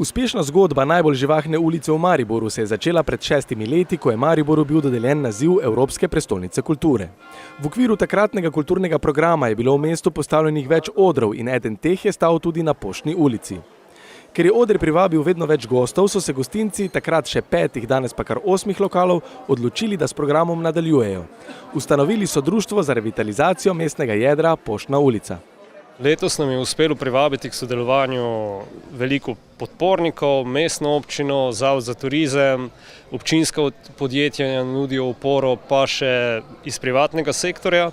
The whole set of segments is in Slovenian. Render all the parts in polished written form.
Uspešna zgodba najbolj živahne ulice v Mariboru se je začela pred 6 leti, ko je Mariboru bil dodeljen naziv Evropske prestolnice kulture. V okviru takratnega kulturnega programa je bilo v mestu postavljenih več odrov in eden teh je stal tudi na Poštni ulici. Ker je oder privabil vedno več gostov, so se gostinci, takrat še 5, danes pa kar 8 lokalov, odločili, da s programom nadaljujejo. Ustanovili so društvo za revitalizacijo mestnega jedra Poštna ulica. Letos nam je uspelo privabiti k sodelovanju veliko podpornikov, mestno občino, Zavod za turizem, občinska podjetja nudijo oporo, pa še iz privatnega sektorja.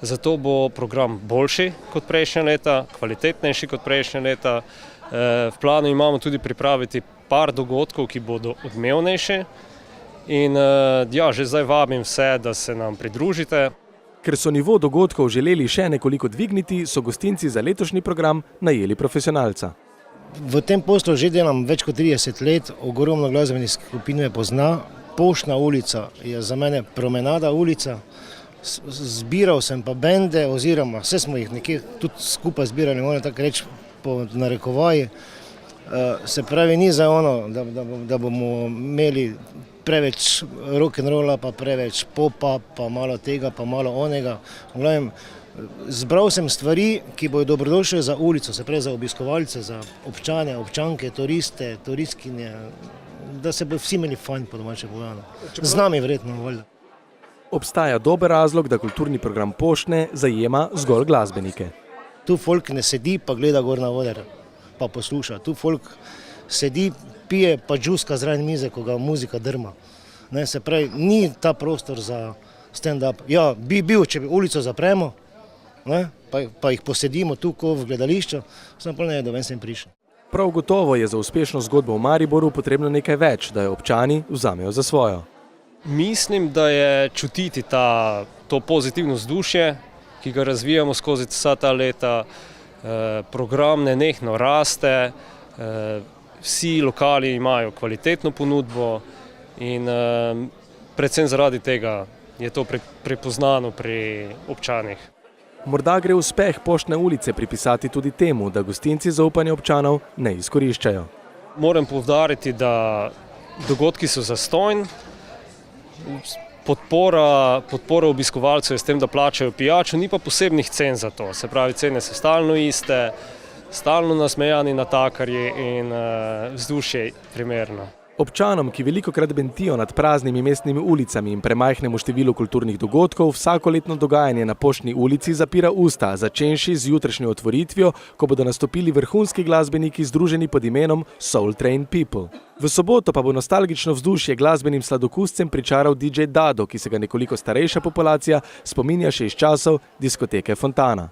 Zato bo program boljši kot prejšnja leta, kvalitetnejši kot prejšnja leta. V planu imamo tudi pripraviti par dogodkov, ki bodo odmevnejši. In že zdaj vabim vse, da se nam pridružite. Ker so nivo dogodkov želeli še nekoliko dvigniti, so gostinci za letošnji program najeli profesionalca. V tem poslu že delam več kot 30 let, ogromno glasbenih skupin me pozna. Poštna ulica je za mene promenada ulica. Zbiral sem pa bende, oziroma vse smo jih nekje tudi skupaj zbirali, moram tako reči po narekovaji. Se pravi, ni za ono, da bomo imeli preveč rock'n'rolla, pa preveč popa, pa malo tega, pa malo onega. V glavnem, zbral sem stvari, ki bodo dobrodošle za ulico, se pravi za obiskovalce, za občane, občanke, turiste, turistkinje, da se bodo vsi imeli fajn, po domače povedano. Z nami verjetno, valjda. Obstaja dober razlog, da kulturni program Poštne zajema zgolj glasbenike. Tu folk ne sedi pa gleda gor na oder, pa posluša. Tu folk sedi, pije pa džuska zraven mize, ko ga muzika drma. Se pravi, ni ta prostor za stand-up. Ja, bi bil, če bi ulico zapremo, pa jih posedimo tu, ko v gledališču, sem pa ne, da ven sem prišel. Prav gotovo je za uspešno zgodbo v Mariboru potrebno nekaj več, da jo občani vzamejo za svojo. Mislim, da je čutiti to pozitivno vzdušje, ki ga razvijamo skozi vsa ta leta. Program nenehno raste, vsi lokali imajo kvalitetno ponudbo in predvsem zaradi tega je to prepoznano pri občanih. Morda gre uspeh Poštne ulice pripisati tudi temu, da gostinci zaupanje občanov ne izkoriščajo. Moram poudariti, da dogodki so zastonj. Podpora obiskovalcev je s tem, da plačajo pijačo, ni pa posebnih cen za to. Se pravi, cene so stalno iste, stalno nasmejani natakarji in vzdušje primerno. Občanom, ki velikokrat bentijo nad praznimi mestnimi ulicami in premajhnemu številu kulturnih dogodkov, vsakoletno dogajanje na Poštni ulici zapira usta, začenši z jutrišnjo otvoritvijo, ko bodo nastopili vrhunski glasbeniki združeni pod imenom Soul Train People. V soboto pa bo nostalgično vzdušje glasbenim sladokuscem pričaral DJ Dado, ki se ga nekoliko starejša populacija spominja še iz časov diskoteke Fontana.